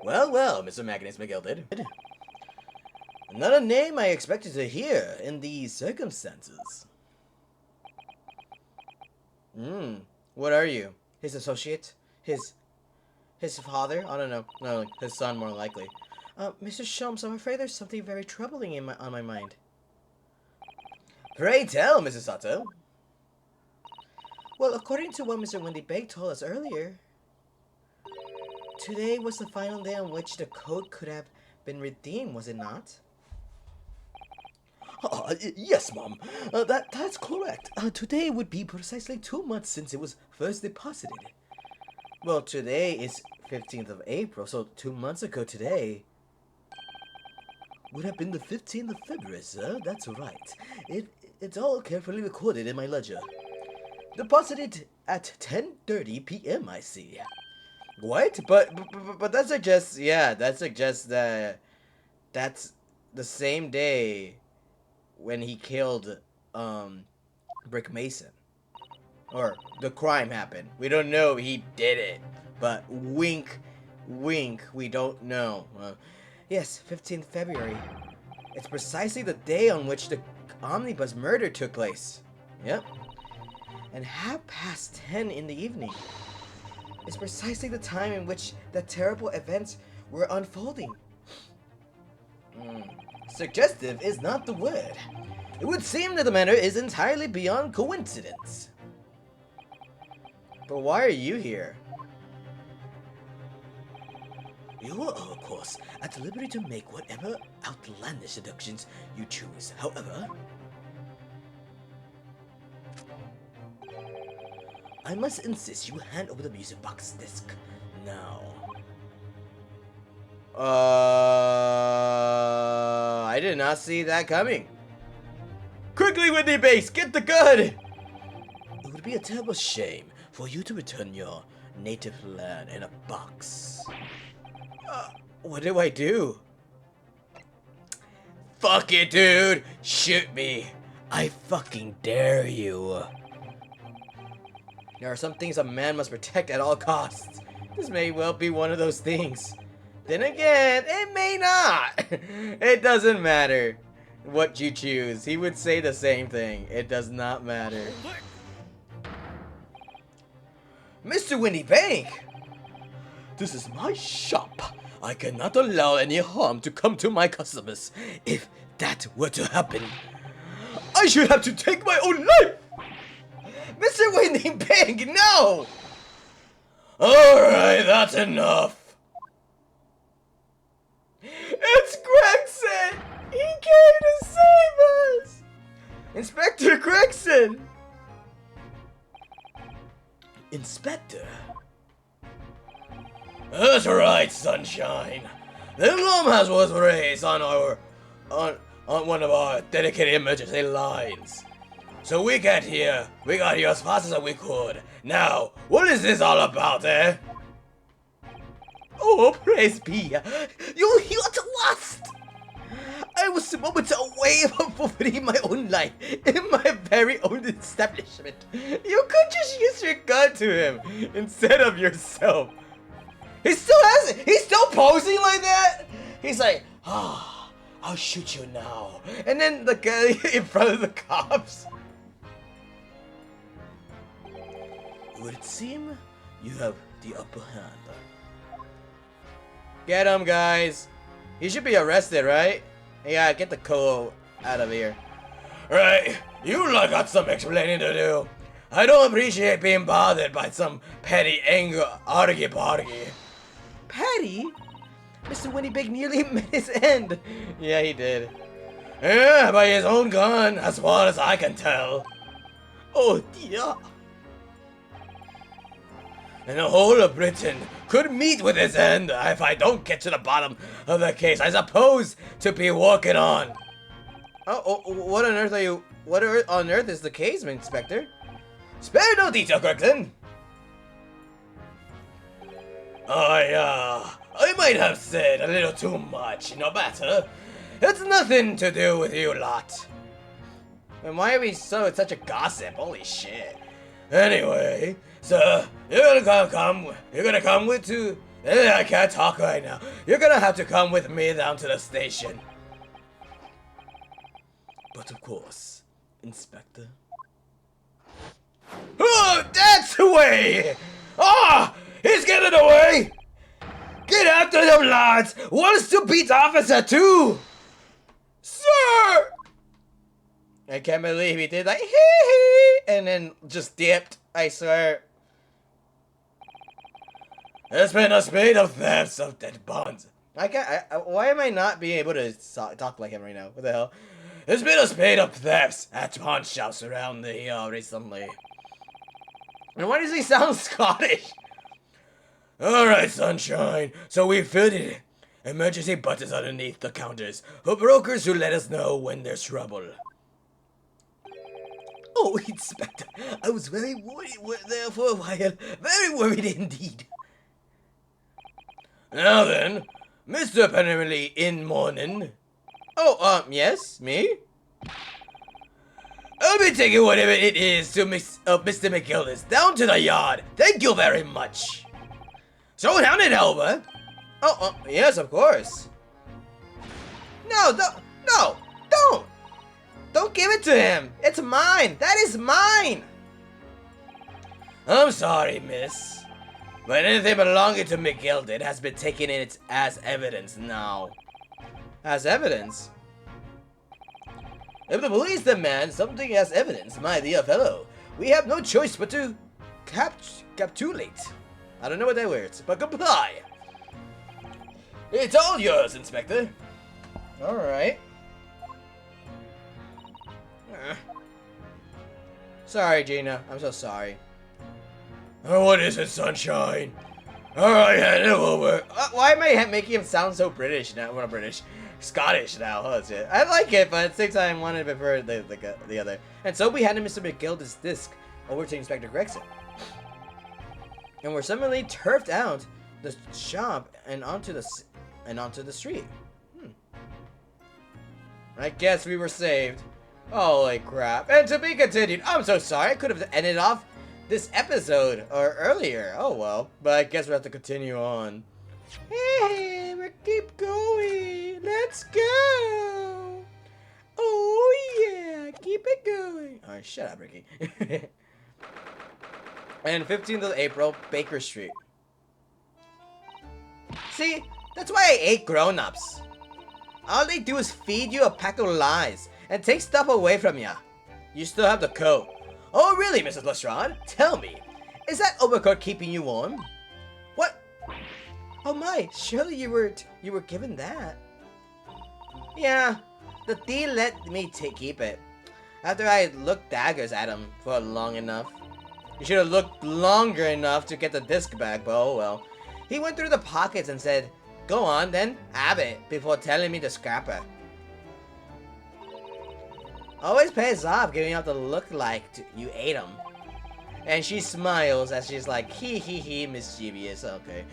Well, well, Mr. Magnus McGilded. Not a name I expected to hear in these circumstances. What are you? His associate? His father? I don't know. No, his son more likely. Mr. Sholmes, I'm afraid there's something very troubling on my mind. Pray tell, Mrs. Sato. Well, according to what Mr. Wendy Begg told us earlier, today was the final day on which the code could have been redeemed, was it not? Yes, Mom. That's correct. Today would be precisely 2 months since it was first deposited. Well, today is 15th of April, so 2 months ago today would have been the 15th of February, sir. That's right. It's all carefully recorded in my ledger. Deposited at 10:30 p.m. I see. What? But that suggests, yeah, that suggests that that's the same day when he killed Brick Mason, or the crime happened. We don't know he did it, but wink, wink, we don't know. Yes, 15th February. It's precisely the day on which the omnibus murder took place. Yep. And 10:30 in the evening is precisely the time in which the terrible events were unfolding. Suggestive is not the word. It would seem that the matter is entirely beyond coincidence. But why are you here? You are, of course, at liberty to make whatever outlandish deductions you choose. However, I must insist you hand over the music box disc now. I did not see that coming. Quickly, Whitney Base, get the gun! It would be a terrible shame for you to return your native land in a box. What do I do? Fuck it, dude! Shoot me! I fucking dare you! There are some things a man must protect at all costs. This may well be one of those things. Then again, it may not! It doesn't matter what you choose. He would say the same thing. It does not matter. Mr. Winnie Bank! This is my shop. I cannot allow any harm to come to my customers. If that were to happen, I should have to take my own life! Mr. Winnie Bank, no! Alright, that's enough. It's Gregson! He came to save us! Inspector Gregson! Inspector? That's right, Sunshine. The alarm was raised on one of our dedicated emergency lines. So we got here as fast as we could. Now, what is this all about, eh? Oh, praise be. You at last! I was moments away from forfeiting my own life in my very own establishment. You could just use your gun to him instead of yourself. He's still posing like that? He's like, I'll shoot you now. And then the guy in front of the cops. It would seem you have the upper hand. Get him, guys. He should be arrested, right? Yeah, get the coal out of here. Right, you lot got some explaining to do. I don't appreciate being bothered by some petty anger argy-bargy. Petty? Mr. Winnipeg nearly met his end. Yeah, he did. Yeah, by his own gun, as far as I can tell. Oh dear. And the whole of Britain could meet with his end if I don't get to the bottom of the case I suppose to be working on. Oh, what on earth are you? What on earth is the case, Inspector? Spare no detail, Gregson. I might have said a little too much, no matter. It's nothing to do with you lot. And why are we such a gossip? Holy shit. Anyway, sir, you're gonna come with I can't talk right now. You're gonna have to come with me down to the station. But of course, Inspector. Oh, that's the way! Ah! He's getting away! Get after them lads! Wants to beat Officer 2! Sir! I can't believe he did like hee hee and then just dipped, I swear. There's been a spate of thefts of dead bonds. Why am I not being able to talk like him right now? What the hell? There's been a spate of thefts at pawn shops around the here recently. And why does he sound Scottish? Alright, sunshine. So we fitted emergency buttons underneath the counters for brokers who let us know when there's trouble. Oh, Inspector, I was very worried there for a while. Very worried indeed. Now then, Mr. Pennerly in morning. Oh, yes, me? I'll be taking whatever it is to Mr. McGillis down to the yard. Thank you very much. So hand it over. Oh, yes, of course. No, don't. Don't give it to him. It's mine. That is mine. I'm sorry, miss. But anything belonging to McGilded has been taken in as evidence now. As evidence? If the police demand something as evidence, my dear fellow, we have no choice but to capitulate. I don't know what that words, but comply. It's all yours, Inspector. Alright. Sorry, Gina. I'm so sorry. Oh, what is it, sunshine? Alright, hand it over. Why am I making him sound so British now? Well, British. Scottish now. Oh, shit. I like it, but at the same time, I wanted to prefer the other. And so we handed Mr. McGilda's disc over to Inspector Gregson. And we're suddenly turfed out the shop and onto the street. I guess we were saved. Holy crap. And to be continued. I'm so sorry. I could have ended off this episode or earlier. Oh well. But I guess we have to continue on. Hey, we keep going. Let's go. Oh yeah. Keep it going. Alright, shut up, Ricky. And 15th of April, Baker Street. See, that's why I hate grown-ups. All they do is feed you a pack of lies and take stuff away from you. You still have the coat. Oh really, Mrs. Lestrade? Tell me, is that overcoat keeping you warm? What? Oh my, surely you were given that. Yeah, the deal let me keep it. After I looked daggers at him for long enough. You should have looked longer enough to get the disc back, but oh well. He went through the pockets and said, "Go on then, have it," before telling me to scrap it. Always pays off giving out the look like you ate him. And she smiles as she's like, hee, mischievous, okay.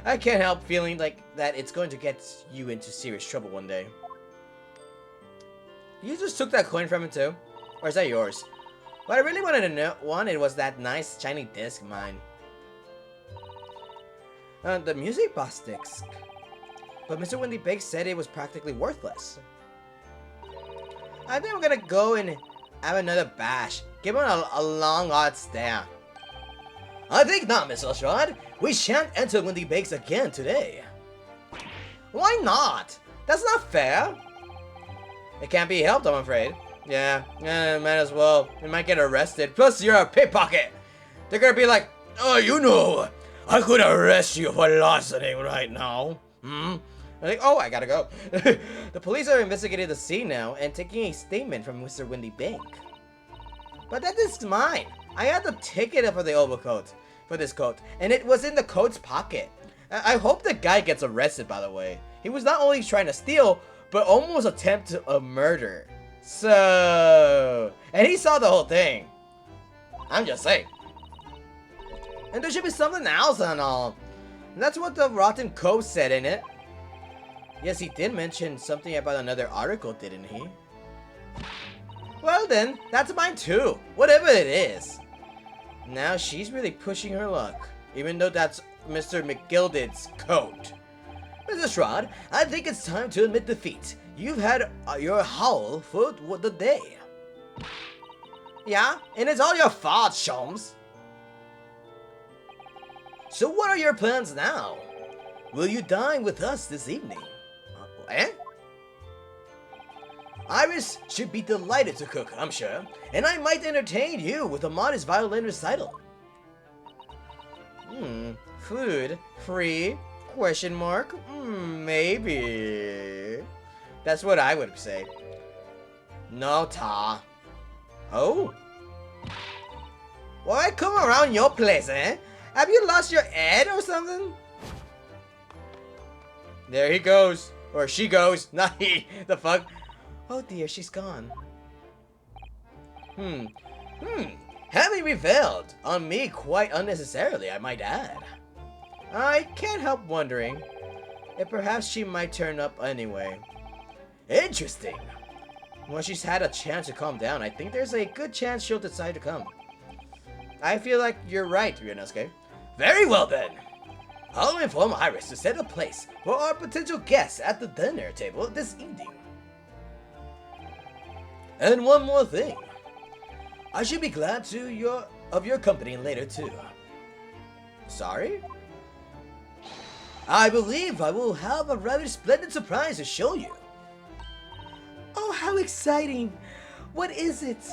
I can't help feeling like that it's going to get you into serious trouble one day. You just took that coin from him too? Or is that yours? What I really wanted was that nice shiny disc of mine. The music box disc. But Mr. Wendy Biggs said it was practically worthless. I think I'm gonna go and have another bash. Give him a long odd stare. I think not, Miss Lestrade. We shan't enter Wendy Biggs again today. Why not? That's not fair. It can't be helped, I'm afraid. Yeah, might as well. We might get arrested. Plus, you're a pickpocket. They're gonna be like, oh, you know, I could arrest you for larceny right now. I'm like, oh, I gotta go. The police are investigating the scene now and taking a statement from Mr. Wendy Bank. But that is mine. I had the ticket for the overcoat, for this coat, and it was in the coat's pocket. I hope the guy gets arrested, by the way. He was not only trying to steal, but almost attempt a murder. So, and he saw the whole thing. I'm just saying. And there should be something else and all. And that's what the Rotten Cove said in it. Yes, he did mention something about another article, didn't he? Well then, that's mine too. Whatever it is. Now she's really pushing her luck. even though that's Mr. McGilded's coat. Mrs. Schrod, I think it's time to admit defeat. You've had your howl for the day. Yeah, and it's all your fault, Sholmes. So what are your plans now? Will you dine with us this evening? Iris should be delighted to cook, I'm sure, and I might entertain you with a modest violin recital. Food? Free? Question mark? Maybe. That's what I would say. No, Ta. Oh? Why come around your place, eh? Have you lost your head or something? There he goes. Or she goes. Not he. The fuck? Oh dear, she's gone. Having revealed on me quite unnecessarily, I might add. I can't help wondering if perhaps she might turn up anyway. Interesting. When she's had a chance to calm down, I think there's a good chance she'll decide to come. I feel like you're right, Ryunosuke. Very well then. I'll inform Iris to set a place for our potential guests at the dinner table this evening. And one more thing. I should be glad of your company later too. Sorry? I believe I will have a rather splendid surprise to show you. Oh, how exciting! What is it?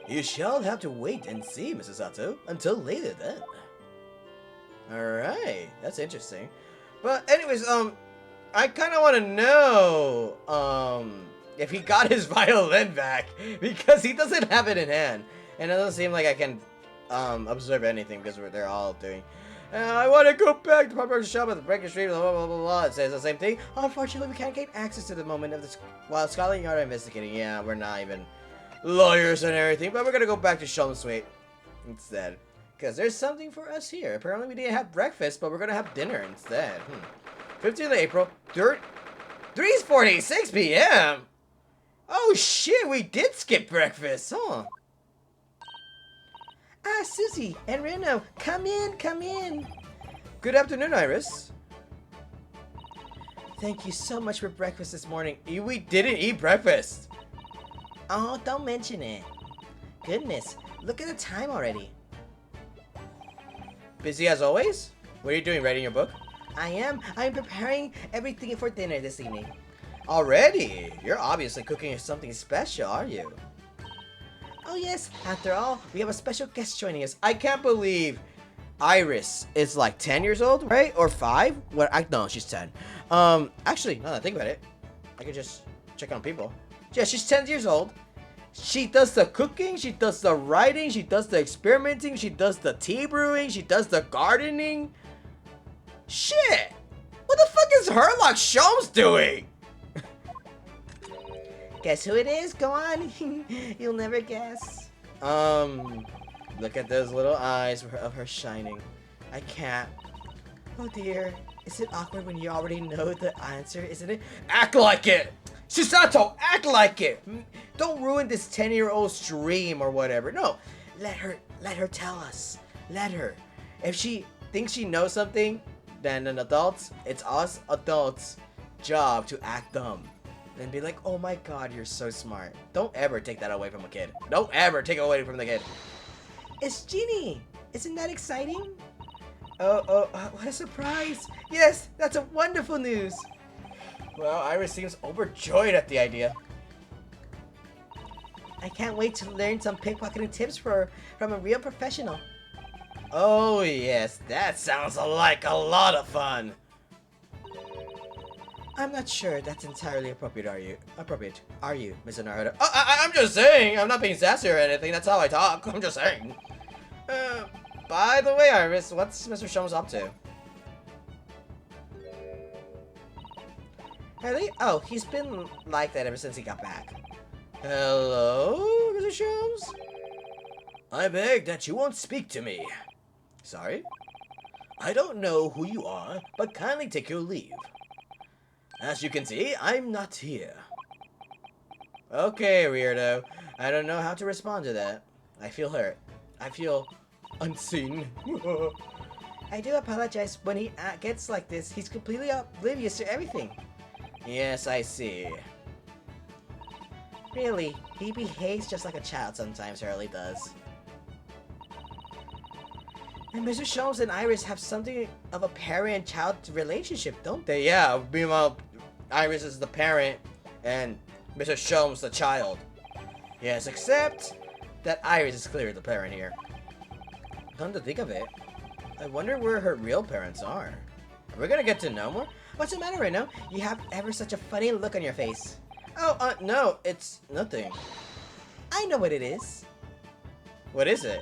You shall have to wait and see, Mrs. Sato, until later then. Alright, that's interesting. But anyways, I kind of want to know, if he got his violin back, because he doesn't have it in hand. And it doesn't seem like I can, observe anything, because they're all doing... I want to go back to Pop shop at the Breaker Street, blah, blah, blah, blah, blah. It says the same thing. Unfortunately, we can't gain access to the moment of this while Scotland Yard are investigating. Yeah, we're not even lawyers and everything, but we're going to go back to Sholmes Suite instead. Because there's something for us here. Apparently, we didn't have breakfast, but we're going to have dinner instead. 15th of April, 3:46 p.m. Oh, shit, we did skip breakfast, huh? Ah, Susie and Reno, come in, come in. Good afternoon, Iris. Thank you so much for breakfast this morning. We didn't eat breakfast. Oh, don't mention it. Goodness, look at the time already. Busy as always? What are you doing, writing your book? I am. I'm preparing everything for dinner this evening. Already? You're obviously cooking something special, are you? Oh yes, after all, we have a special guest joining us. I can't believe Iris is like 10 years old, right? Or 5? No, she's 10. Actually, now that I think about it, I could just check on people. Yeah, she's 10 years old. She does the cooking, she does the writing, she does the experimenting, she does the tea brewing, she does the gardening. Shit! What the fuck is Herlock Sholmes doing? Guess who it is? Go on. You'll never guess. Look at those little eyes of her shining. I can't. Oh dear. Is it awkward when you already know the answer, isn't it? Act like it! Susato, act like it! Don't ruin this 10-year-old's dream or whatever. No, let her tell us. Let her. If she thinks she knows something, then an adults, it's us adults' job to act dumb. And be like, oh my god, you're so smart. Don't ever take that away from a kid. Don't ever take it away from the kid. It's Ginny! Isn't that exciting? Oh, what a surprise! Yes, that's a wonderful news! Well, Iris seems overjoyed at the idea. I can't wait to learn some pickpocketing tips from a real professional. Oh yes, that sounds like a lot of fun! I'm not sure that's entirely appropriate, are you, Mr. Naruto? I'm just saying! I'm not being sassy or anything, that's how I talk, I'm just saying. By the way, Iris, what's Mr. Sholmes up to? Really? Oh, he's been like that ever since he got back. Hello, Mr. Sholmes? I beg that you won't speak to me. Sorry? I don't know who you are, but kindly take your leave. As you can see, I'm not here. Okay, weirdo. I don't know how to respond to that. I feel hurt. I feel unseen. I do apologize. When he gets like this, he's completely oblivious to everything. Yes, I see. Really, he behaves just like a child sometimes, Hurley does. And Mr. Sholmes and Iris have something of a parent-child relationship, don't they? Yeah, meanwhile, Iris is the parent, and Mr. Sholmes the child. Yes, except that Iris is clearly the parent here. Come to think of it, I wonder where her real parents are. Are we gonna get to know more? What's the matter right now? You have ever such a funny look on your face. Oh, no, it's nothing. I know what it is. What is it?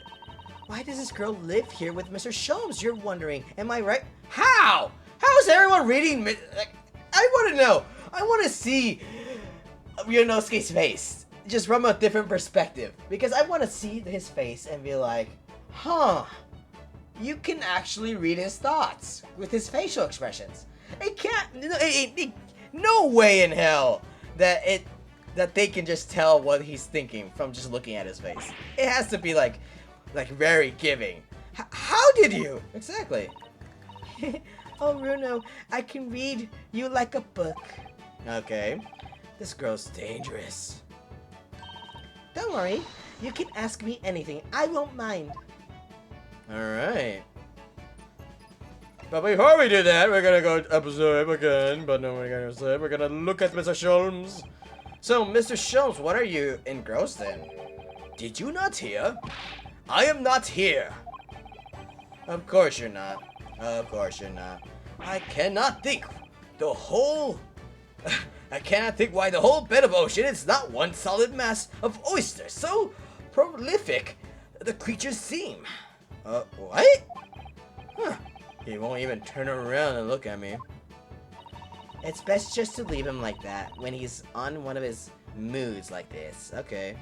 Why does this girl live here with Mr. Sholmes? You're wondering, am I right? How? How is everyone reading? Like, I want to know. I want to see Ryunosuke's face, just from a different perspective, because I want to see his face and be like, huh, you can actually read his thoughts with his facial expressions. It can't, no way in hell that they can just tell what he's thinking from just looking at his face. It has to be like very giving. How did you? Exactly. Oh, Runo, I can read you like a book. Okay. This girl's dangerous. Don't worry. You can ask me anything. I won't mind. Alright. But before we do that, we're gonna go observe again. But no, we're gonna look at Mr. Sholmes. So, Mr. Sholmes, what are you engrossed in? Did you not hear? I am not here. Of course you're not. Of course you're not. I cannot think why the whole bed of ocean is not one solid mass of oysters, so prolific the creatures seem. What? Huh. He won't even turn around and look at me. It's best just to leave him like that when he's on one of his moods like this. Okay.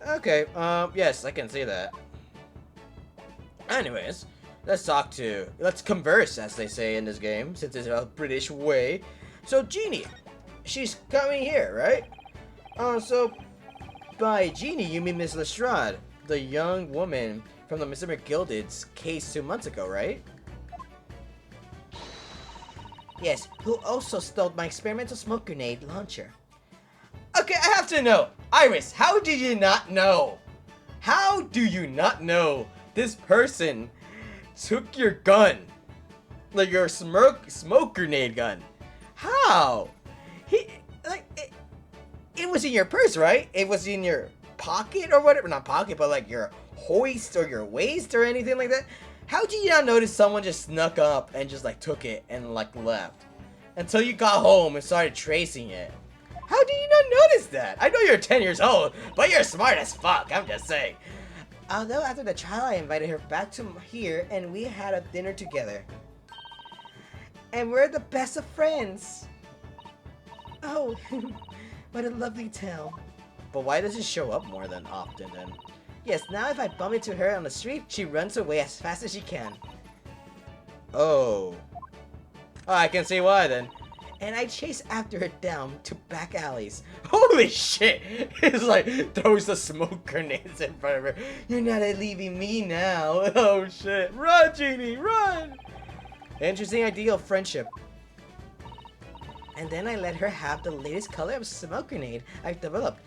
Okay, yes, I can see that. Anyways, let's converse, as they say in this game, since it's a British way. So, Jeannie, she's coming here, right? So, by Jeannie, you mean Miss Lestrade, the young woman from the Mr. McGilded's case 2 months ago, right? Yes, who also stole my experimental smoke grenade launcher. Okay, I have to know. Iris, how did you not know? How do you not know this person took your gun? Like your smoke grenade gun. How? It was in your purse, right? It was in your pocket or whatever. Not pocket, but like your hoist or your waist or anything like that. How did you not notice someone just snuck up and just like took it and like left? Until you got home and started tracing it. How did you not notice that? I know you're 10 years old, but you're smart as fuck, I'm just saying. Although after the trial, I invited her back to here and we had a dinner together. And we're the best of friends. Oh, what a lovely tale. But why does it show up more than often then? Yes, now if I bump into her on the street, she runs away as fast as she can. Oh, I can see why then. And I chase after her down to back alleys. Holy shit! He's like, throws the smoke grenades in front of her. You're not leaving me now. Oh shit. Run, Jeannie, run! Interesting idea of friendship. And then I let her have the latest color of smoke grenade I've developed.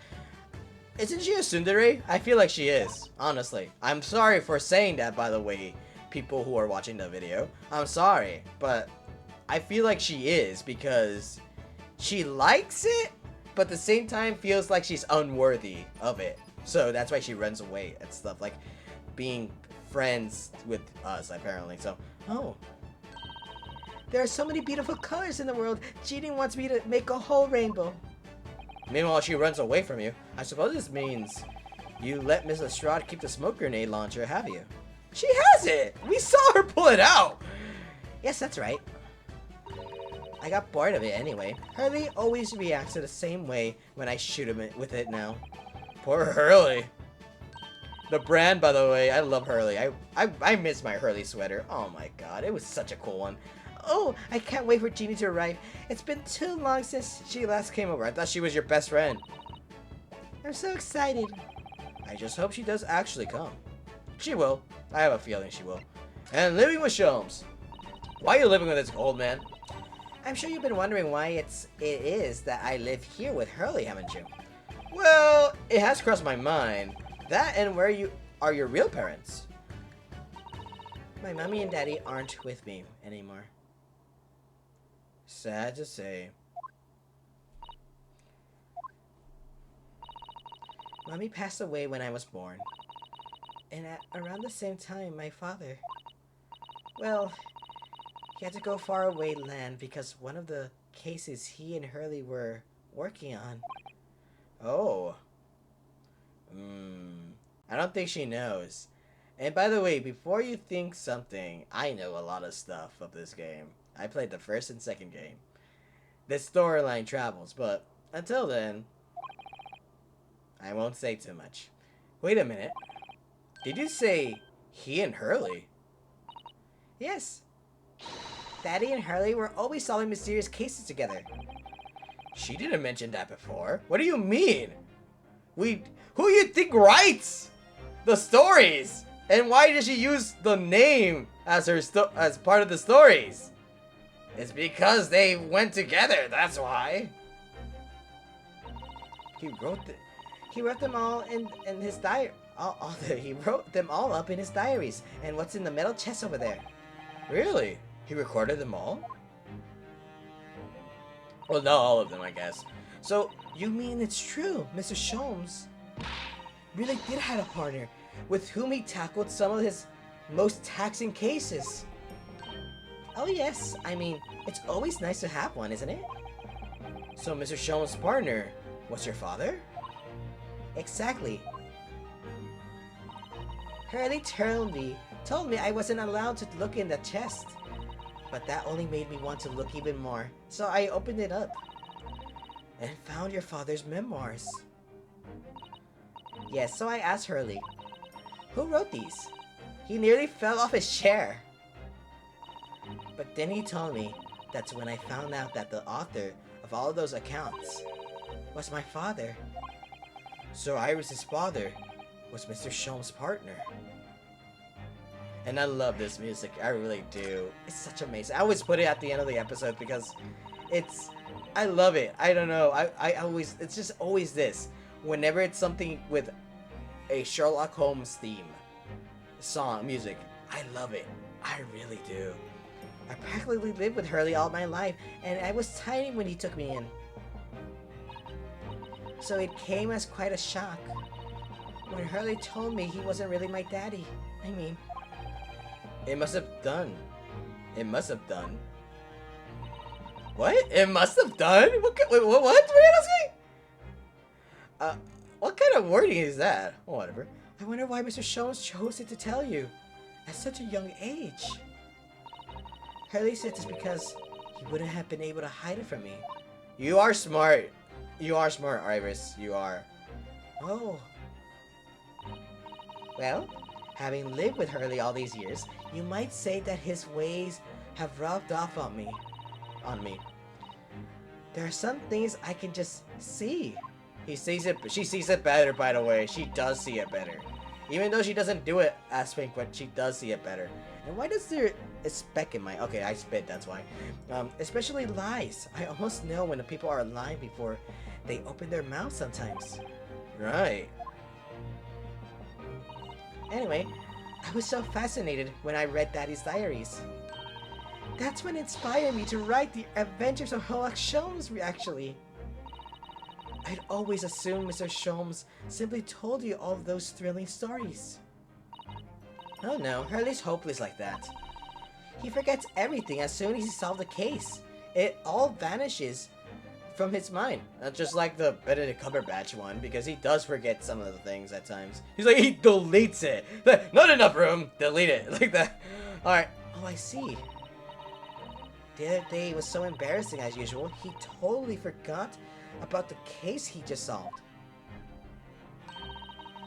Isn't she a tsundere? I feel like she is, honestly. I'm sorry for saying that, by the way, people who are watching the video. I'm sorry, but I feel like she is because she likes it, but at the same time feels like she's unworthy of it. So that's why she runs away and stuff, like being friends with us, apparently. So, oh. There are so many beautiful colors in the world. Jeannie wants me to make a whole rainbow. Meanwhile, she runs away from you. I suppose this means you let Miss Lestrade keep the smoke grenade launcher, have you? She has it! We saw her pull it out! Yes, that's right. I got bored of it anyway. Hurley always reacts to the same way when I shoot him with it now. Poor Hurley. The brand, by the way, I love Hurley. I miss my Hurley sweater. Oh my god, it was such a cool one. Oh, I can't wait for Jeannie to arrive. It's been too long since she last came over. I thought she was your best friend. I'm so excited. I just hope she does actually come. She will. I have a feeling she will. And living with Sholmes. Why are you living with this old man? I'm sure you've been wondering why it is that I live here with Hurley, haven't you? Well, it has crossed my mind. That and where you are your real parents? My mommy and daddy aren't with me anymore. Sad to say. Mommy passed away when I was born. And at around the same time, my father... Well, he had to go far away land because one of the cases he and Hurley were working on. Oh. I don't think she knows. And by the way, before you think something, I know a lot of stuff of this game. I played the first and second game. The storyline travels, but until then, I won't say too much. Wait a minute. Did you say he and Hurley? Yes. Daddy and Hurley were always solving mysterious cases together. She didn't mention that before. What do you mean? Who you think writes the stories? And why does she use the name as as part of the stories? It's because they went together, that's why. He wrote them all in his diary. He wrote them all up in his diaries. And what's in the metal chest over there? Really? He recorded them all? Well, not all of them, I guess. So, you mean it's true, Mr. Sholmes really did have a partner with whom he tackled some of his most taxing cases. Oh yes, I mean, it's always nice to have one, isn't it? So Mr. Sholmes' partner was your father? Exactly. Hurley told me I wasn't allowed to look in the chest. But that only made me want to look even more, so I opened it up and found your father's memoirs. Yes, so I asked Hurley, who wrote these? He nearly fell off his chair. But then he told me that's when I found out that the author of all of those accounts was my father. So Iris's father was Mr. Sholmes' partner. And I love this music, I really do. It's such amazing. I always put it at the end of the episode because I love it. I don't know, I always, it's just always this. Whenever it's something with a Sherlock Holmes theme, song, music, I love it. I really do. I practically lived with Hurley all my life, and I was tiny when he took me in. So it came as quite a shock when Hurley told me he wasn't really my daddy. I mean, it must have done. It must have done. What? It must have done? What? What? What kind of wording is that? Oh, whatever. I wonder why Mr. Sholmes chose it to tell you at such a young age. Hurley said it's because he wouldn't have been able to hide it from me. You are smart. You are smart, Iris. You are. Oh. Well, having lived with Hurley all these years, you might say that his ways have rubbed off on me. There are some things I can just see. He sees it. She sees it better, by the way. She does see it better. Even though she doesn't do it as Pink, but she does see it better. And why does there a speck in my... Okay, I spit, that's why. Especially lies. I almost know when the people are lying before they open their mouth sometimes. Right. Anyway, I was so fascinated when I read Daddy's diaries. That's what inspired me to write the Adventures of Sherlock Sholmes, actually. I'd always assumed Mr. Sholmes simply told you all of those thrilling stories. Oh no, Hurley's hopeless like that. He forgets everything as soon as he solves the case. It all vanishes from his mind. Just like the Benedict Cumberbatch one, because he does forget some of the things at times. He's like, he deletes it. Not enough room, delete it. Like that. Alright. Oh, I see. The other day was so embarrassing as usual, he totally forgot about the case he just solved.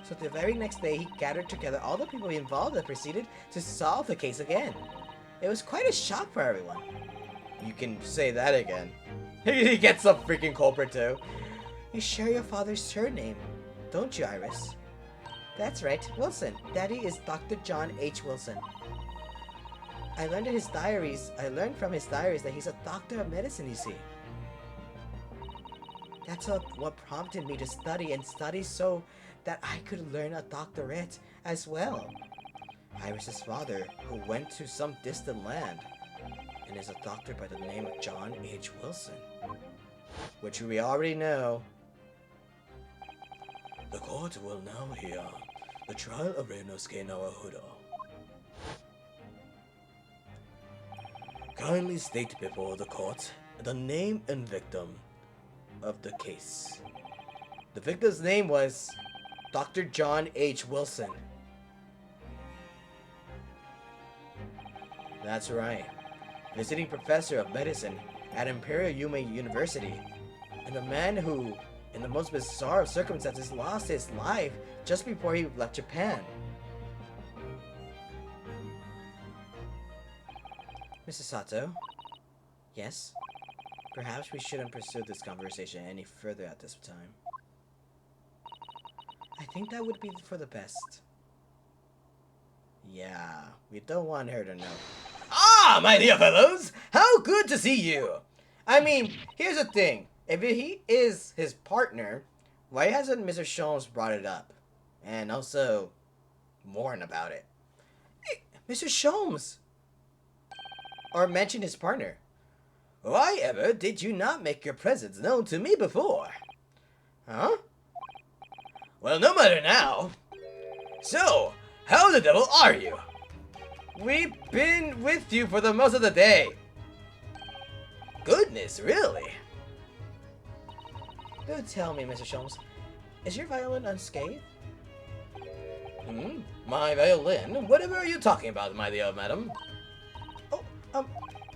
So the very next day, he gathered together all the people involved and proceeded to solve the case again. It was quite a shock for everyone. You can say that again. He gets the freaking culprit too. You share your father's surname, don't you, Iris? That's right, Wilson. Daddy is Dr. John H. Wilson. I learned from his diaries that he's a doctor of medicine, you see. That's what prompted me to study so that I could learn a doctorate as well. Iris's father, who went to some distant land, and is a doctor by the name of John H. Wilson. Which we already know. The court will now hear the trial of Reinosuke Nawahudo. Kindly state before the court the name and victim of the case. The victim's name was Dr. John H. Wilson. That's right. Visiting professor of medicine at Imperial Yume University, and the man who, in the most bizarre of circumstances, lost his life just before he left Japan. Mrs. Sato? Yes? Perhaps we shouldn't pursue this conversation any further at this time. I think that would be for the best. Yeah, we don't want her to know. Ah, my dear fellows! How good to see you! I mean, here's the thing. If he is his partner, why hasn't Mr. Sholmes brought it up? And also, warn about it. Hey, Mr. Sholmes! Or mention his partner. Why ever did you not make your presence known to me before? Huh? Well, no matter now. So, how the devil are you? We've been with you for the most of the day. Goodness, really? Do tell me, Mr. Sholmes, is your violin unscathed? My violin? Whatever are you talking about, my dear madam? Oh,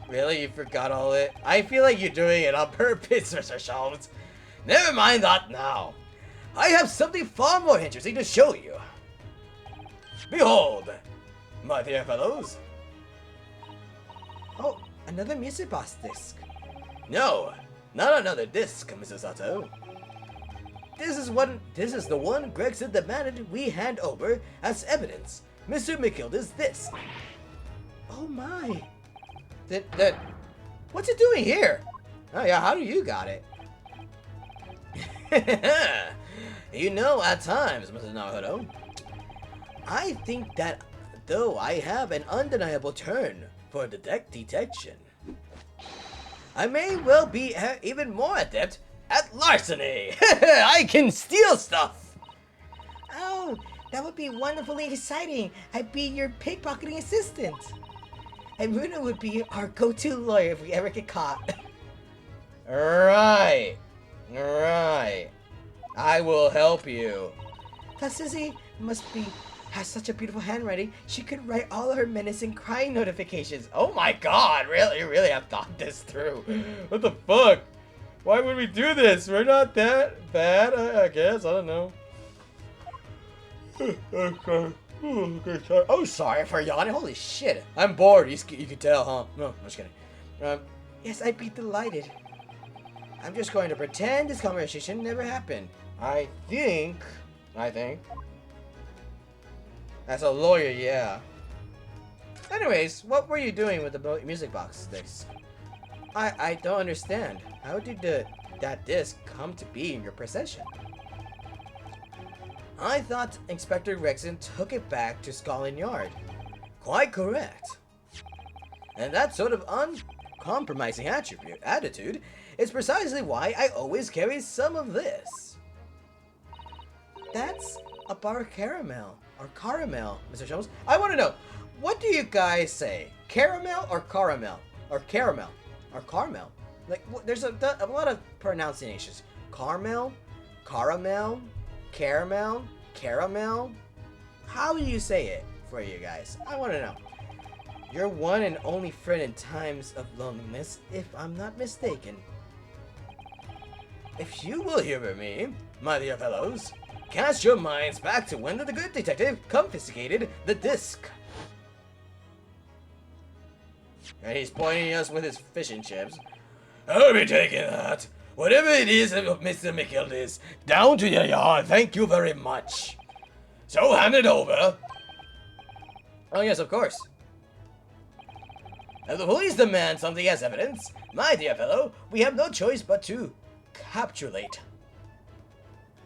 really? You forgot all it? I feel like you're doing it on purpose, Mr. Sholmes. Never mind that now. I have something far more interesting to show you. Behold, my dear fellows. Oh, another music box disc. No, not another disc, Mrs. Sato. This is the one Gregson demanded we hand over as evidence. Mr. McKilda's disc. Oh my. What's it doing here? Oh yeah, how do you got it? You know, at times, Mrs. Naruto, I think that though I have an undeniable turn for detection, I may well be even more adept at larceny. I can steal stuff. Oh, that would be wonderfully exciting. I'd be your pickpocketing assistant. And Runa would be our go-to lawyer if we ever get caught. Right. I will help you. That Sissy has such a beautiful handwriting, she could write all her menacing crying notifications. Oh my god, really? You really have thought this through. What the fuck? Why would we do this? We're not that bad, I guess. I don't know. Oh, sorry for yawning. Holy shit. I'm bored. You can tell, huh? No, I'm just kidding. Yes, I'd be delighted. I'm just going to pretend this conversation never happened. I think. As a lawyer, yeah. Anyways, what were you doing with the music box disc? I don't understand. How did that disc come to be in your possession? I thought Inspector Gregson took it back to Scotland Yard. Quite correct. And that sort of uncompromising attitude is precisely why I always carry some of this. That's a bar of caramel. Or caramel, Mr. Sholmes. I want to know, what do you guys say? Caramel or caramel? Or caramel? Or caramel? Like, there's a lot of pronunciations. Caramel? Caramel? Caramel? Caramel? How do you say it for you guys? I want to know. Your one and only friend in times of loneliness, if I'm not mistaken. If you will humor me, my dear fellows, cast your minds back to when the good detective confiscated the disc. And he's pointing us with his fish and chips. I'll be taking that. Whatever it is of Mr. McKilda's, down to your yard. Thank you very much. So hand it over. Oh yes, of course. If the police demand something as evidence, my dear fellow, we have no choice but to capitulate.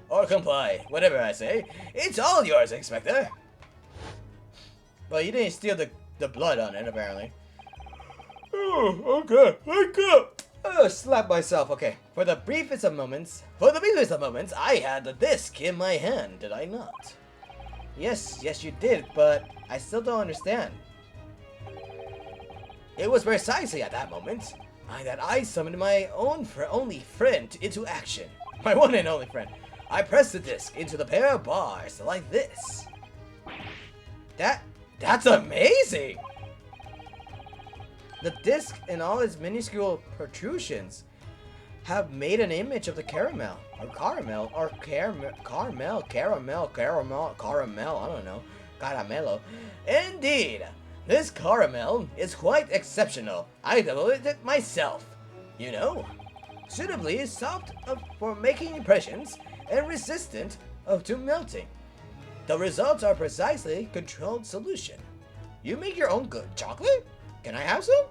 Or comply, whatever I say. It's all yours, Inspector. Well, you didn't steal the blood on it, apparently. Oh, okay, slap myself, okay. For the briefest of moments, I had the disc in my hand, did I not? Yes, you did, but I still don't understand. It was precisely at that moment that I summoned my only friend into action. My one and only friend. I pressed the disc into the pair of bars like this. That's amazing! The disc and all its minuscule protrusions have made an image of the caramel, I don't know, caramello. Indeed, this caramel is quite exceptional. I developed it myself, you know, suitably soft for making impressions and resistant to melting. The results are precisely controlled solution. You make your own good chocolate? Can I have some?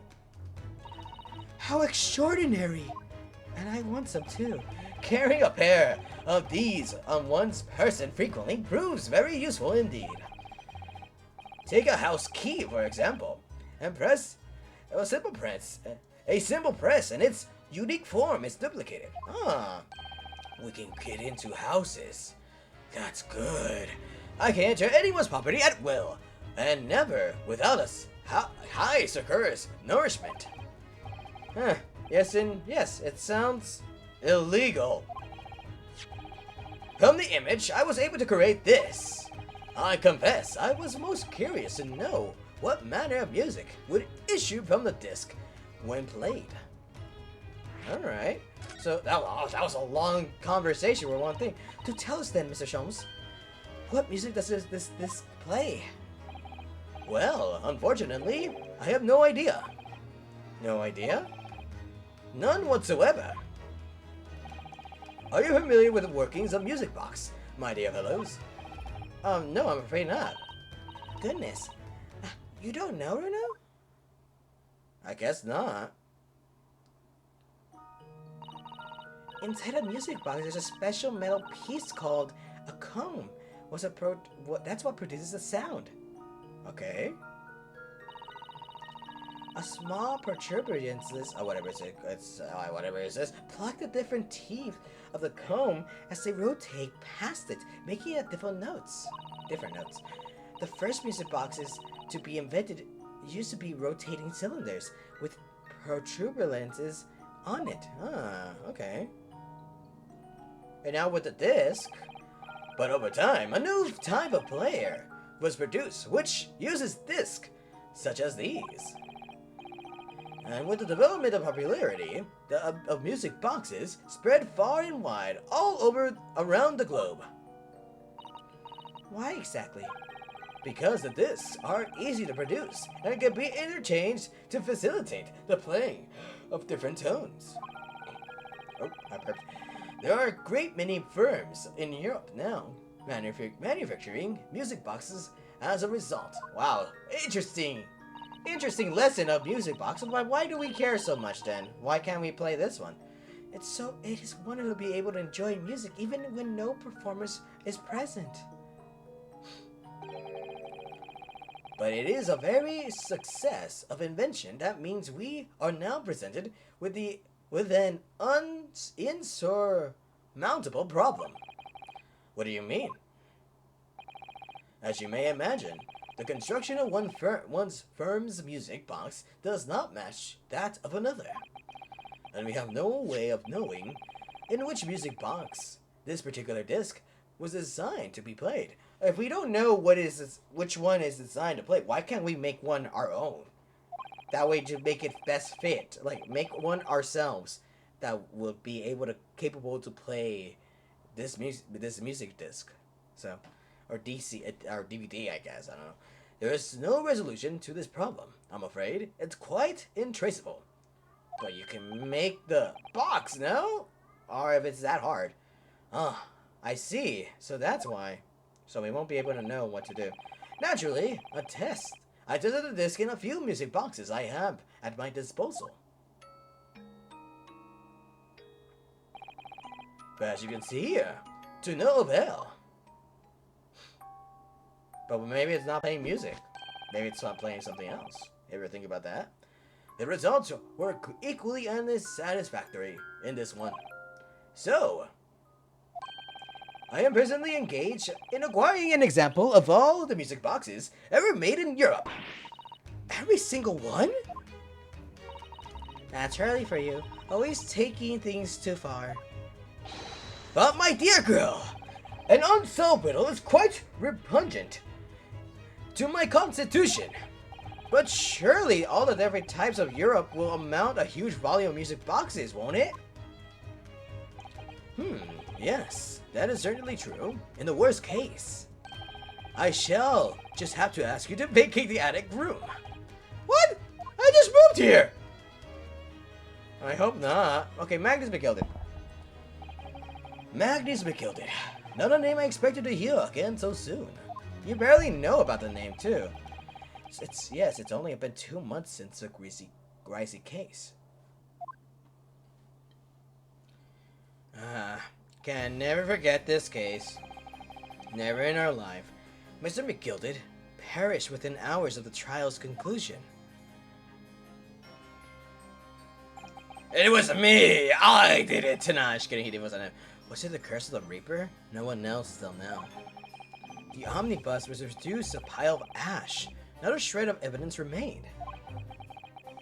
How extraordinary! And I want some too. Carrying a pair of these on one's person frequently proves very useful indeed. Take a house key, for example, and press a simple press. A simple press and its unique form is duplicated. We can get into houses. That's good. I can enter anyone's property at will, and never without us. High secures nourishment. Yes, it sounds illegal. From the image, I was able to create this. I confess, I was most curious to know what manner of music would issue from the disc when played. Alright, so that was a long conversation with one thing. To tell us then, Mr. Sholmes, what music does this disc play? Well, unfortunately, I have no idea. No idea? None whatsoever. Are you familiar with the workings of Music Box, my dear fellows? No, I'm afraid not. Goodness. You don't know, Runo? I guess not. Inside a Music Box, there's a special metal piece called a comb. That's what produces the sound. Okay. A small protuberances, whatever it says, pluck the different teeth of the comb as they rotate past it, making it different notes. The first music boxes to be invented used to be rotating cylinders with protuberances on it. Okay. And now with the disc, but over time, a new type of player was produced, which uses discs, such as these. And with the development of popularity of music boxes spread far and wide all around the globe. Why exactly? Because the discs are easy to produce and can be interchanged to facilitate the playing of different tones. Oh, I burped. There are a great many firms in Europe now manufacturing music boxes as a result. Wow, interesting lesson of music box. Why do we care so much then? Why can't we play this one? It is wonderful to be able to enjoy music even when no performance is present. But it is a very success of invention that means we are now presented with an insurmountable problem. What do you mean? As you may imagine, the construction of one's firm's music box does not match that of another. And we have no way of knowing in which music box this particular disc was designed to be played. If we don't know which one is designed to play, why can't we make one our own? That way to make it best fit. Like, make one ourselves that will be capable to play this music disc. So, or DVD, I guess, I don't know. There is no resolution to this problem, I'm afraid. It's quite intraceable. But you can make the box, no? Or if it's that hard. I see. So that's why. so we won't be able to know what to do. Naturally, a test. I tested the disc in a few music boxes I have at my disposal. But as you can see here, to no avail. But maybe it's not playing music. Maybe it's not playing something else. Ever think about that? The results were equally unsatisfactory in this one. So, I am presently engaged in acquiring an example of all the music boxes ever made in Europe. Every single one? That's early for you. Always taking things too far. But my dear girl, an unsolved riddle is quite repugnant to my constitution. But surely all the different types of Europe will amount a huge volume of music boxes, won't it? Yes, that is certainly true. In the worst case, I shall just have to ask you to vacate the attic room. What? I just moved here! I hope not. Okay, Magnus McGilded. Magnus McGilded. Not a name I expected to hear again so soon. You barely know about the name, too. It's only been 2 months since the Greasy case. Can never forget this case. Never in our life. Mr. McGilded perished within hours of the trial's conclusion. It was me! I did it! Nah, just kidding, he wasn't him. Was it the curse of the Reaper? No one knows till now. The omnibus was reduced to a pile of ash. Not a shred of evidence remained.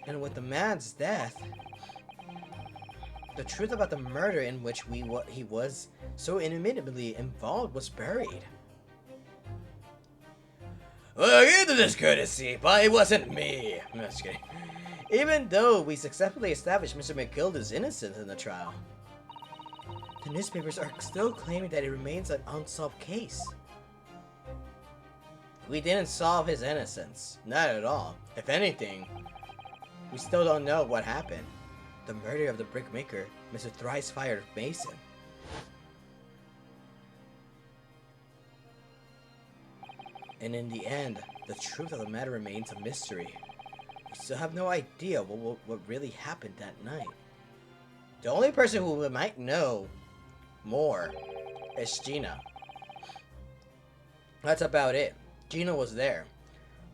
And with the man's death, the truth about the murder in which he was so intimately involved was buried. Well, into this courtesy, but it wasn't me. I'm just kidding. Even though we successfully established Mr. McGilded's innocence in the trial, the newspapers are still claiming that it remains an unsolved case. We didn't solve his innocence. Not at all. If anything, we still don't know what happened. The murder of the brickmaker, Mr. Thrice-Fired Mason. And in the end, the truth of the matter remains a mystery. We still have no idea what really happened that night. The only person who might know more is Gina. That's about it. Gina was there.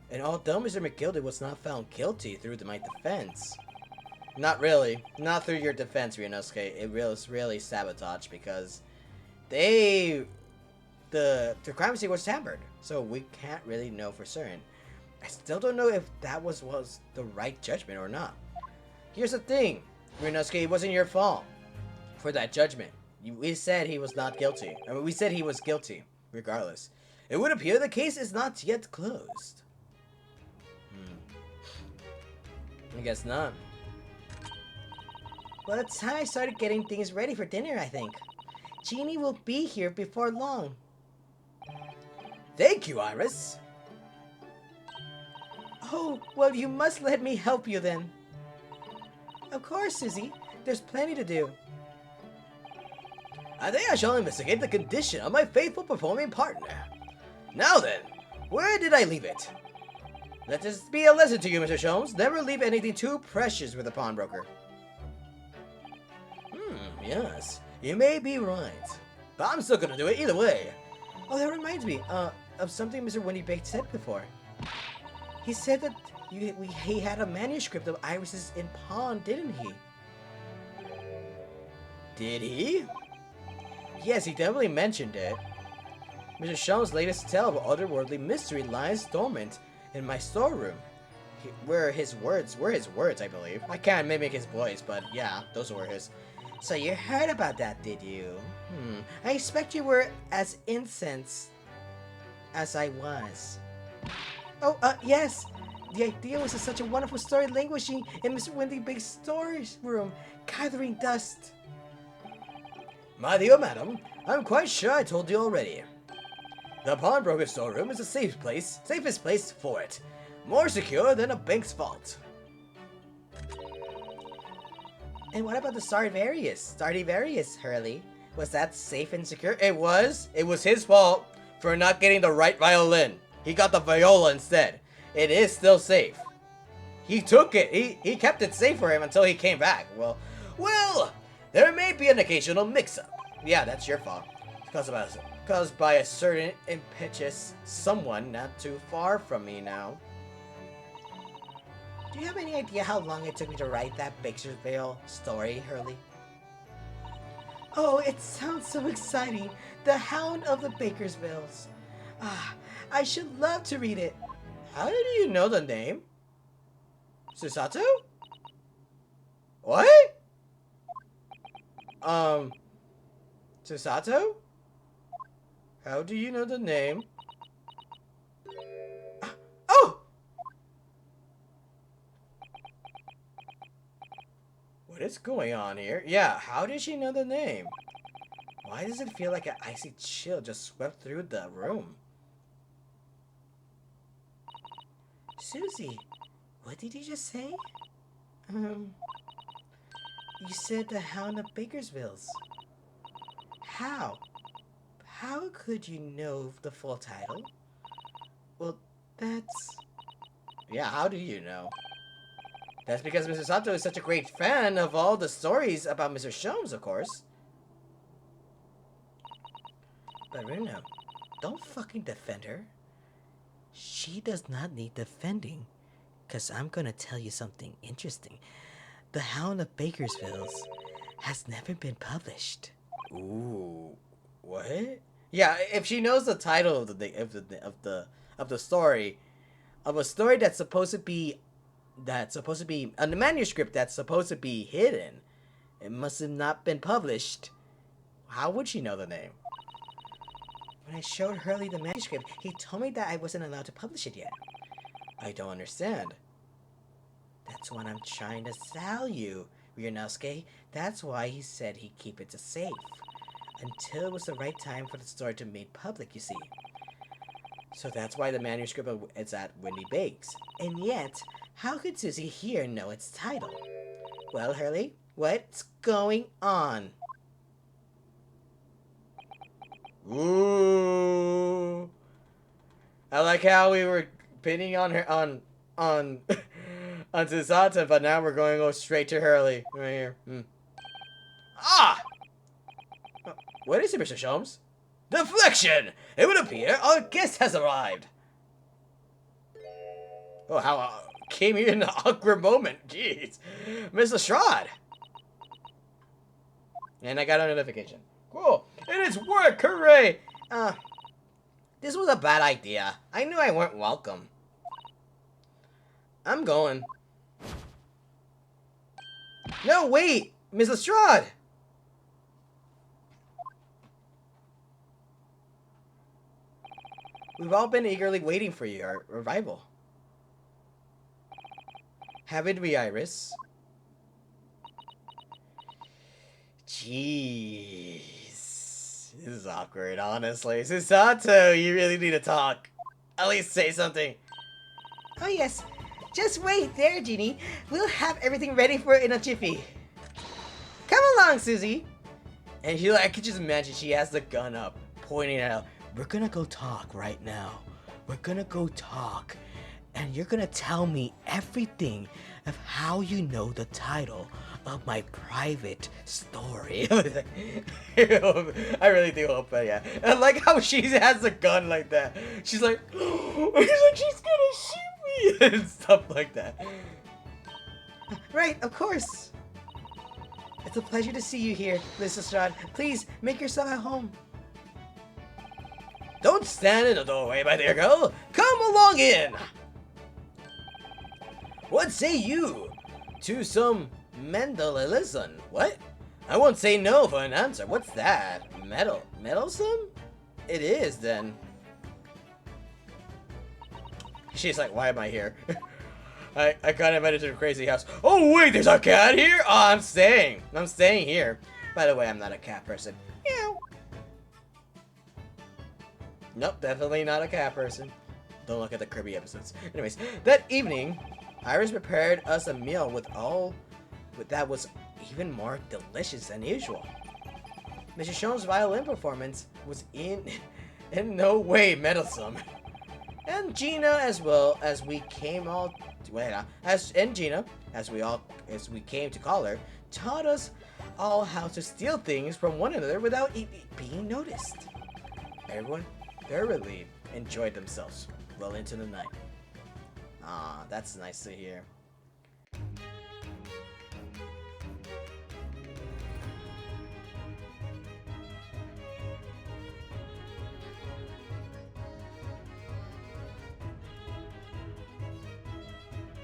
And although Mr. McGilded was not found guilty through my defense, not really, not through your defense, Ryunosuke, it was really sabotage because the crime scene was tampered, so we can't really know for certain. I still don't know if that was the right judgment or not. Here's the thing, Ryunosuke, it wasn't your fault for that judgment. We said he was not guilty. I mean, we said he was guilty, regardless. It would appear the case is not yet closed. I guess not. Well, it's time I started getting things ready for dinner, I think. Jeannie will be here before long. Thank you, Iris. Oh, well, you must let me help you then. Of course, Susie. There's plenty to do. I think I shall investigate the condition of my faithful performing partner. Now then, where did I leave it? Let this be a lesson to you, Mr. Sholmes. Never leave anything too precious with a pawnbroker. Yes. You may be right. But I'm still gonna do it either way. Oh, that reminds me, of something Mr. Wendy Baked said before. He said that he had a manuscript of Iris's in pawn, didn't he? Did he? Yes, he definitely mentioned it. Mr. Sholmes' latest tale of otherworldly mystery lies dormant in my storeroom. Were his words, I believe. I can't mimic his voice, but yeah, those were his. So you heard about that, did you? I expect you were as incensed as I was. Oh, yes. The idea was such a wonderful story languishing in Mr. Wendy Bake's storage room, gathering dust. My dear madam, I'm quite sure I told you already. The pawnbroker's storeroom is the safest place for it. More secure than a bank's vault. And what about the Stradivarius, Hurley? Was that safe and secure? It was. It was his fault for not getting the right violin. He got the viola instead. It is still safe. He took it. He kept it safe for him until he came back. Well, there may be an occasional mix-up. Yeah, that's your fault. Caused by a certain impetuous someone not too far from me now. Do you have any idea how long it took me to write that Bakersville story, Hurley? Oh, it sounds so exciting. The Hound of the Bakersvilles. Ah, I should love to read it. How do you know the name? Susato? What? Susato? How do you know the name? Oh! What is going on here? Yeah, how did she know the name? Why does it feel like an icy chill just swept through the room? Susie, what did you just say? You said the Hound of Bakersvilles. How? How could you know the full title? Well, that's... Yeah, how do you know? That's because Mr. Sato is such a great fan of all the stories about Mr. Sholmes, of course. But Runa, don't fucking defend her. She does not need defending, because I'm gonna tell you something interesting. The Hound of Bakersvilles has never been published. Ooh, what? Yeah, if she knows the title of the story, of a story that's supposed to be a manuscript that's supposed to be hidden, it must have not been published. How would she know the name? When I showed Hurley the manuscript, he told me that I wasn't allowed to publish it yet. I don't understand. That's what I'm trying to tell you, Ryunosuke. That's why he said he'd keep it safe. Until it was the right time for the story to be made public, you see. So that's why the manuscript is at Windy Bakes. And yet, how could Susie here know its title? Well, Hurley, what's going on? Ooh. I like how we were pinning on her on on Susato, but now we're going to go straight to Hurley right here. Ah! What is it, Mr. Sholmes? Deflection! It would appear our guest has arrived. Oh, how came here in an awkward moment. Jeez. Mr. Strahd. And I got a notification. Cool. It is work! Hooray! This was a bad idea. I knew I weren't welcome. I'm going. No, wait! Miss Lestrade! We've all been eagerly waiting for your arrival. Haven't we, Iris? Jeez. This is awkward, honestly. Susato, you really need to talk. At least say something. Oh yes. Just wait there, Genie. We'll have everything ready for it in a jiffy. Come along, Susie. And I could just imagine she has the gun up, pointing it out. We're gonna go talk right now. We're gonna go talk. And you're gonna tell me everything of how you know the title of my private story. I really do hope that, yeah. I like how she has a gun like that. She's like, she's gonna shoot me and stuff like that. Right, of course. It's a pleasure to see you here, Miss Lestrade. Please, make yourself at home. Don't stand in the doorway, my dear girl. Come along in. What say you to some Mendelism? What? I won't say no for an answer. What's that? Meddlesome? It is, then. She's like, why am I here? I got invited to a crazy house. Oh, wait, there's a cat here? Oh, I'm staying. I'm staying here. By the way, I'm not a cat person. Meow. Nope, definitely not a cat person. Don't look at the Kirby episodes. Anyways, that evening, Iris prepared us a meal that was even more delicious than usual. Mr. Sholmes' violin performance was in no way meddlesome. And Gina, as well as we came all wait, and Gina, as we came to call her, taught us all how to steal things from one another without it being noticed. Everyone thoroughly enjoyed themselves well into the night. Ah, that's nice to hear.